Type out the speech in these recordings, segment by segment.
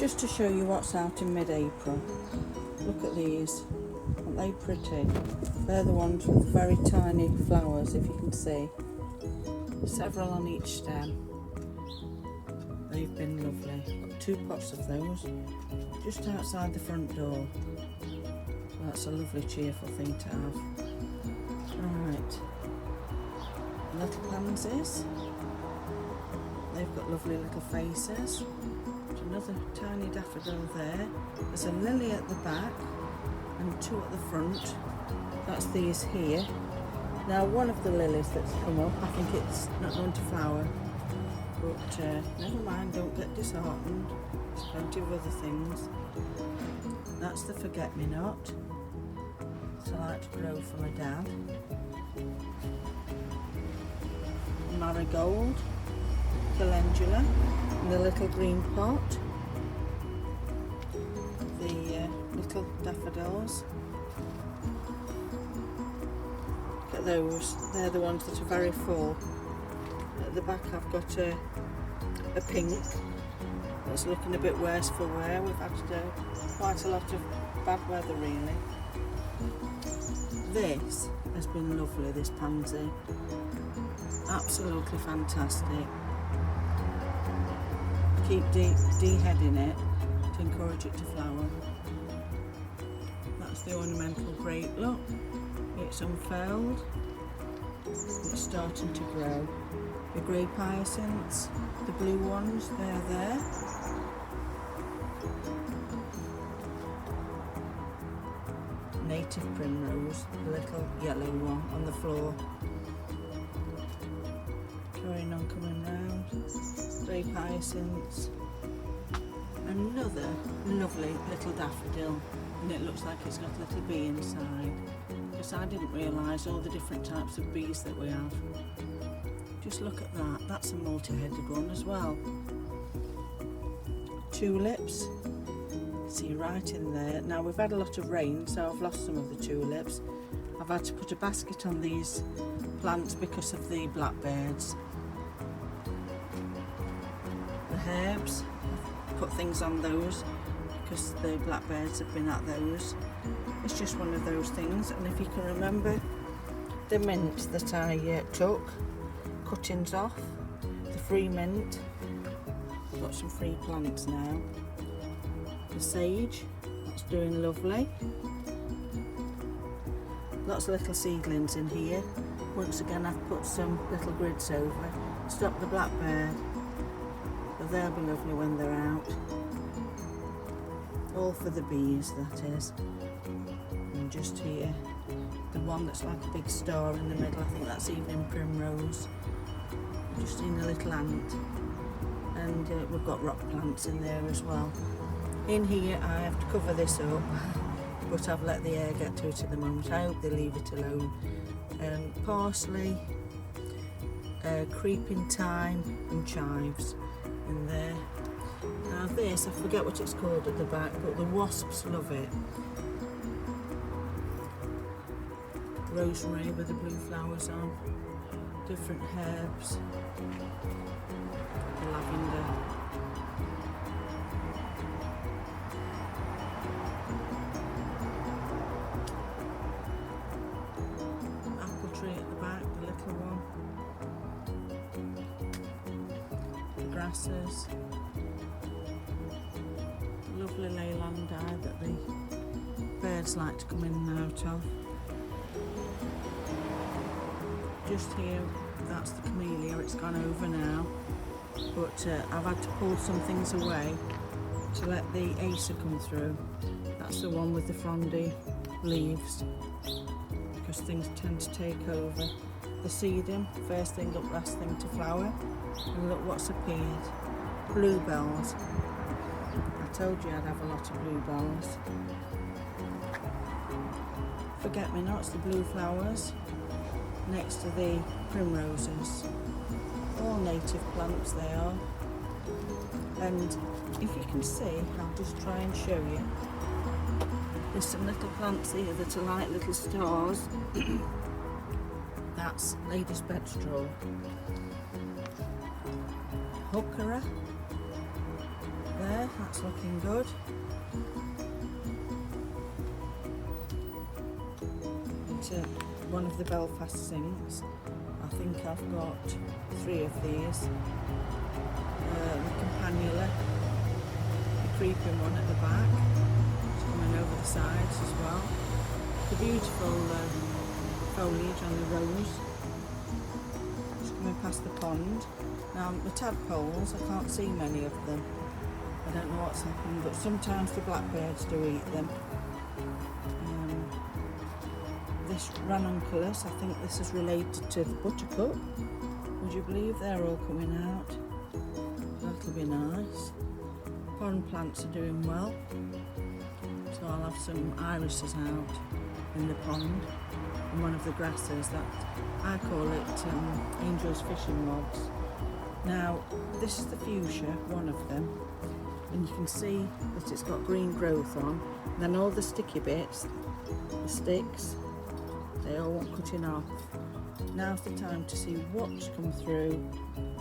Just to show you what's out in mid-April. Look at these. Aren't they pretty? They're the ones with very tiny flowers, if you can see. Several on each stem. They've been lovely. Got 2 pots of those just outside the front door. So that's a lovely cheerful thing to have. Right. Little pansies. They've got lovely little faces. There's another tiny daffodil there. There's a lily at the back and 2 at the front. That's these here. Now one of the lilies that's come up, I think it's not going to flower, but never mind, don't get disheartened. There's plenty of other things. That's the forget-me-not. So I like to grow for my dad. Marigold, calendula in the little green pot. The little daffodils. Look at those, they're the ones that are very full. At the back I've got a pink that's looking a bit worse for wear. We've had quite a lot of bad weather really. This has been lovely, this pansy. Absolutely fantastic. Keep de-heading it to encourage it to flower. That's the ornamental grape, look. It's unfurled. It's starting to grow. The grape hyacinths, the blue ones, they're there. Native primrose, the little yellow one on the floor. Carrying on coming round. Grape hyacinths. Another lovely little daffodil, and it looks like it's got a little bee inside. Because I didn't realise all the different types of bees that we have. Just look at that, that's a multi-headed one as well. Tulips, see right in there. Now we've had a lot of rain, so I've lost some of the tulips. I've had to put a basket on these plants because of the blackbirds. The herbs, I've put things on those because the blackbirds have been at those. It's just one of those things, and if you can remember the mint that I took cuttings off, the free mint, got some free plants now. The sage, that's doing lovely. Lots of little seedlings in here. Once again I've put some little grids over, stop the blackbird, but they'll be lovely when they're out. All for the bees, that is. And just here, the one that's like a big star in the middle, I think that's evening primrose. I've just seen a little ant, and we've got rock plants in there as well. In here I have to cover this up, but I've let the air get to it at the moment. I hope they leave it alone. Parsley, creeping thyme and chives in there. Now this, I forget what it's called at the back, but the wasps love it. Rosemary with the blue flowers on, different herbs, the lavender. Apple tree at the back, the little one. The grasses. Lovely leylandi that the birds like to come in and out of. Just here, that's the camellia, it's gone over now, but I've had to pull some things away to let the acer come through. That's the one with the frondy leaves, because things tend to take over. The sedum, first thing up, last thing to flower, and look what's appeared. Bluebells. I told you I'd have a lot of bluebells. Forget-me-nots, the blue flowers, next to the primroses. All native plants they are. And if you can see, I'll just try and show you. There's some little plants here that are like little stars. That's lady's bedstraw. Hookerer. There, that's That's looking good. Into one of the Belfast sinks. I think I've got 3 of these. The campanula, the creeping one at the back, it's coming over the sides as well. The beautiful foliage on the rose, it's coming past the pond. Now the tadpoles, I can't see many of them. I don't know what's happened, but sometimes the blackbirds do eat them. This ranunculus, I think this is related to the buttercup. Would you believe they're all coming out? That'll be nice. Pond plants are doing well. So I'll have some irises out in the pond. And one of the grasses that I call it Angel's fishing rods. Now, this is the fuchsia, one of them. And you can see that it's got green growth on. Then all the sticky bits, the sticks, they all want cutting off. Now's the time to see what's come through,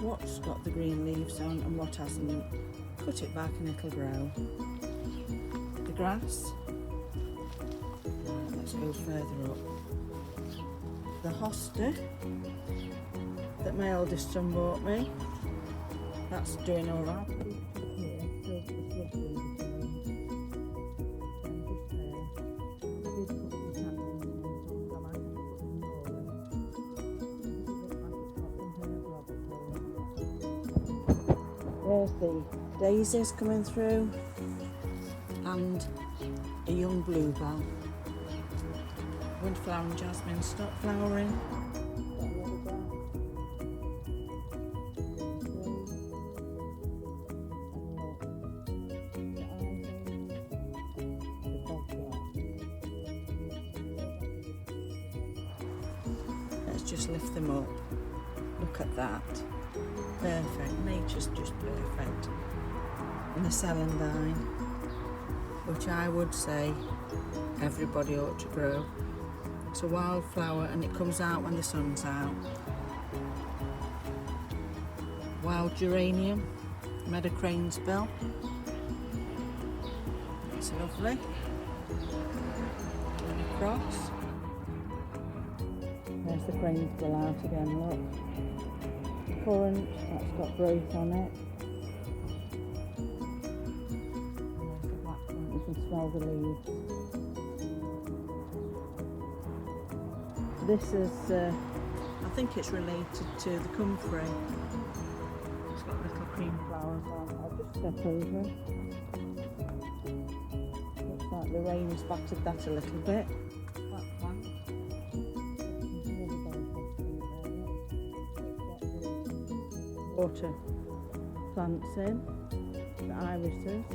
what's got the green leaves on and what hasn't. Cut it back and it'll grow. The grass, let's go further up. The hosta that my eldest son bought me, that's doing all right. There's the daisies coming through and a young bluebell. Windflower and jasmine stop flowering. Let's just lift them up. Look at that. Perfect. Nature's just perfect. And the celandine, which I would say everybody ought to grow. It's a wildflower and it comes out when the sun's out. Wild geranium, meadow crane's bill. It's lovely. Going across. There's the crane's bill out again, look. Currant, that's got growth on it. And there's the black one, you can smell the leaves. This is, I think it's related to the comfrey. It's got little cream flowers on. I'll just step over. Looks like the rain has battered that a little bit. That plant. Water plants in, the irises,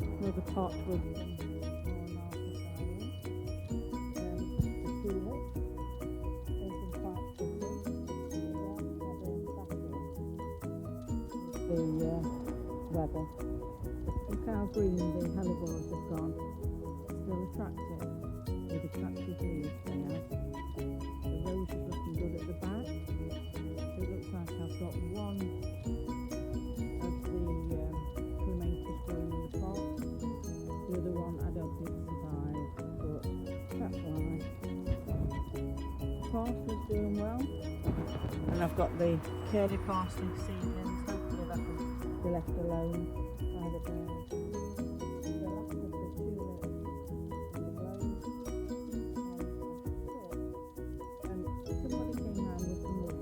another pot with the weather. Look how green the hellebores have gone. Still attractive, with attractive leaves they have. The rose is looking good at the back. It looks like I've got one of the clematis growing in the pot. The other one I don't think survived, but that's why. Parsley's doing well. And I've got the curly parsley seedlings. Hopefully that can be left alone by the birds. The last of the tulips and the rose. And somebody came round with some wood.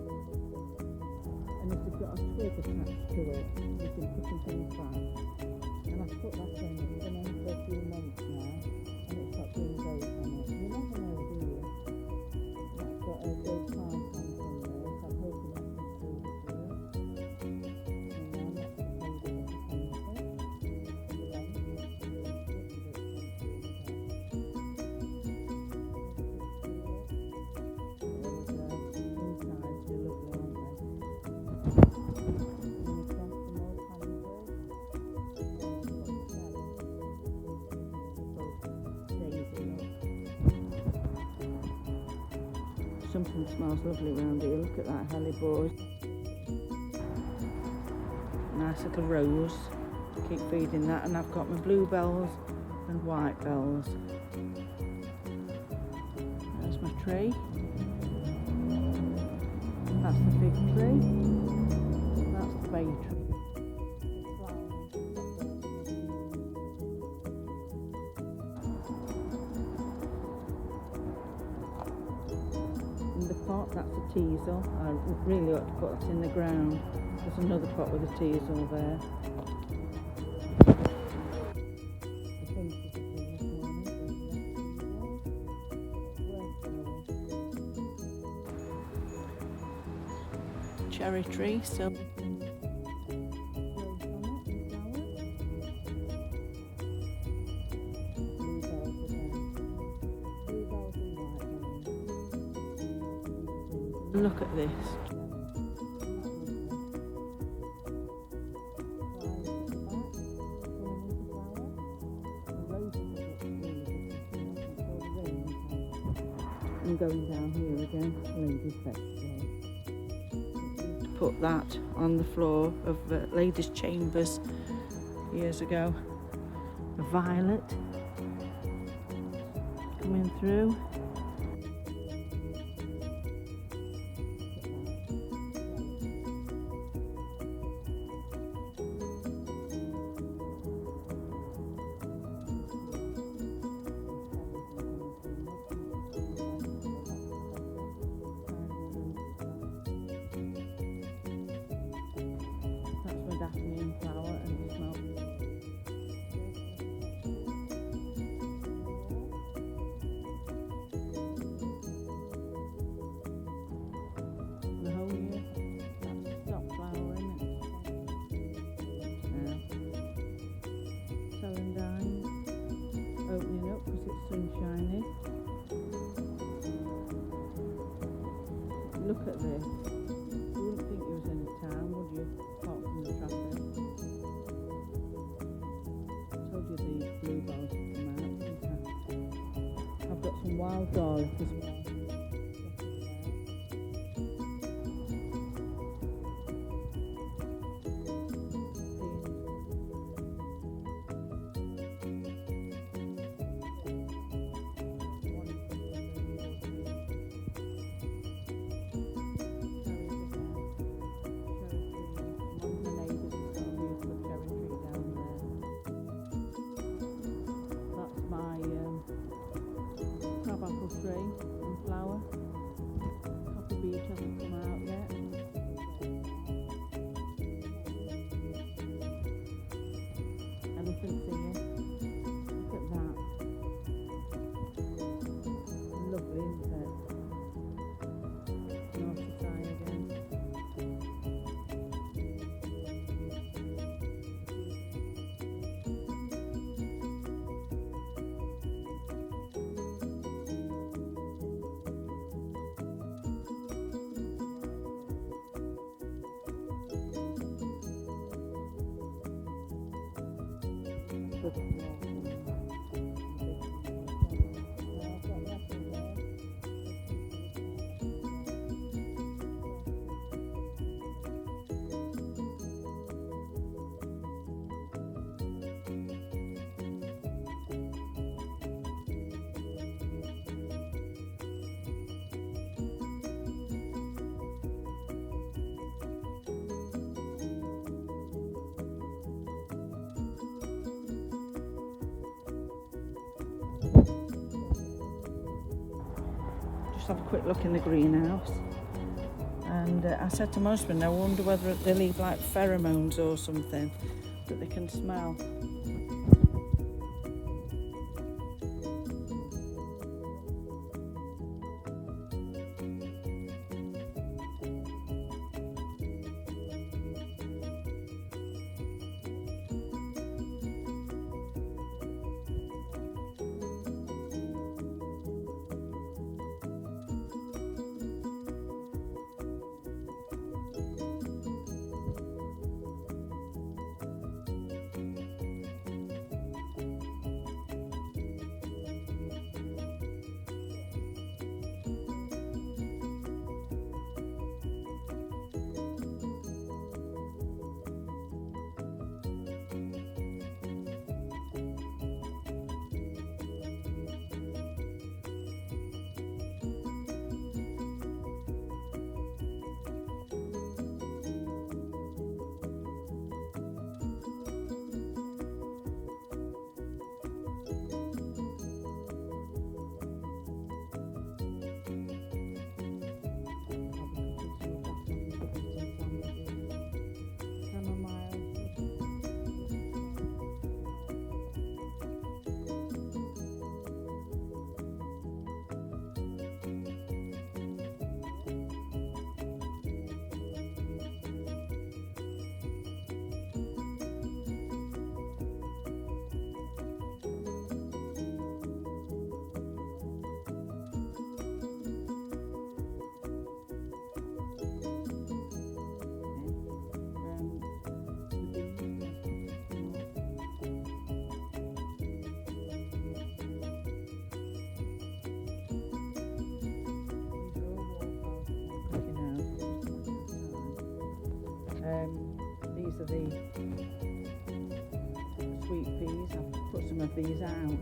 And if they've got a twig attached to it, you can put some things back. And I've put that in, it's been on for a few months now, and it's got green growth on it. You never know, do you? That's got a gold plant on it, so I'm hoping that can still do it. And now that's the favour of the painter. And the bench, something smells lovely around here. Look at that hellebore. nice little rose. Keep feeding that, and I've got my bluebells and white bells. There's my tree. That's the big tree. That's the bay tree. In the pot, that's a teasel. I really ought to put that in the ground. There's another pot with a teasel there. Cherry tree, so look at this. I'm going down here again, ladies' section. Put that on the floor of ladies' chambers years ago. A violet coming through. Flower and it smells. The whole year, that's stop flowering. Celandine opening up because it's sunshiny. Look at this. You wouldn't think you was in a town, would you? Apart from the traffic. Told you the bluebells would come out, didn't I? I've got some wild garlic as well. Apple tree and flower. Coffee beach hasn't come out yet. Elephant's here. Look at that. Lovely, isn't it? Naughty sign again. Have a quick look in the greenhouse, and I said to my husband, I wonder whether they leave like pheromones or something that they can smell. These are the sweet peas. I've put some of these out,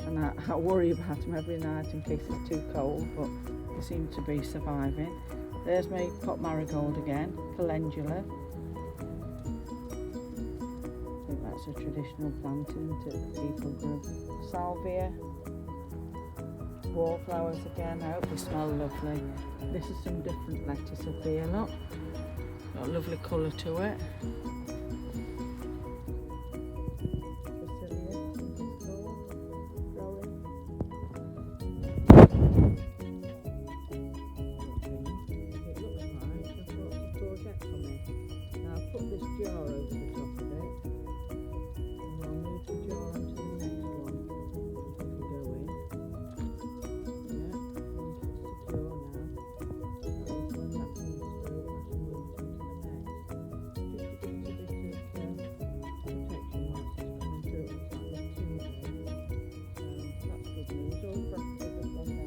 and I worry about them every night in case it's too cold, but they seem to be surviving. There's my pot marigold again, calendula. I think that's a traditional plant, isn't it, that people grew. Salvia. Wallflowers again, I hope they smell lovely. This is some different lettuce up here, look. Got a lovely colour to it. Now I've put this jar over the top of it, and I'll move the jar onto the next one. It'll go in. Yeah, it's secure now. So when that comes through, I can move it onto the next. Just to give it a bit of protection whilst it's coming through. It looks like there's two there. That's good news.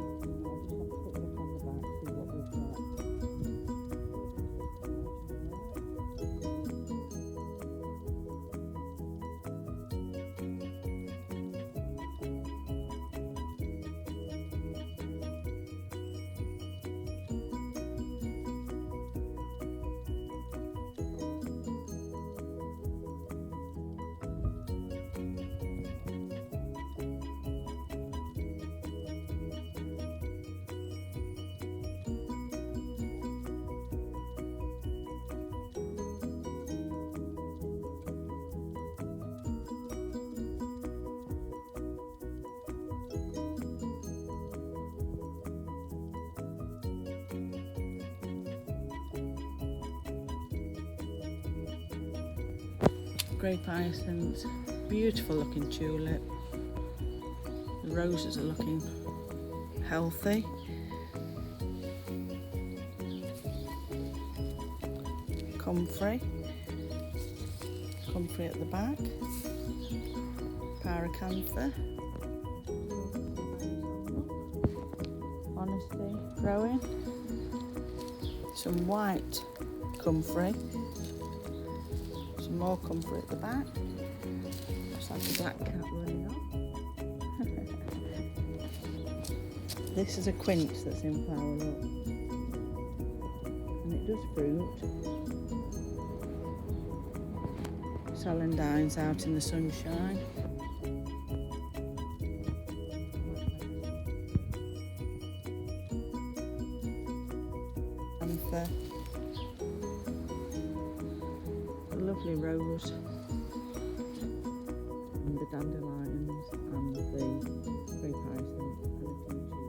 All practices have gone down to the allotment. Grape hyacinths, beautiful looking tulip. The roses are looking healthy. Comfrey at the back. Pyracantha. Honesty growing. Some white comfrey. Some more comfrey at the back. Looks like a black cat running off. This is a quince that's in flower, look. And it does fruit. Celandines out in the sunshine. Anther. A lovely rose. And the dandelions and the grape hyacinth and the peaches.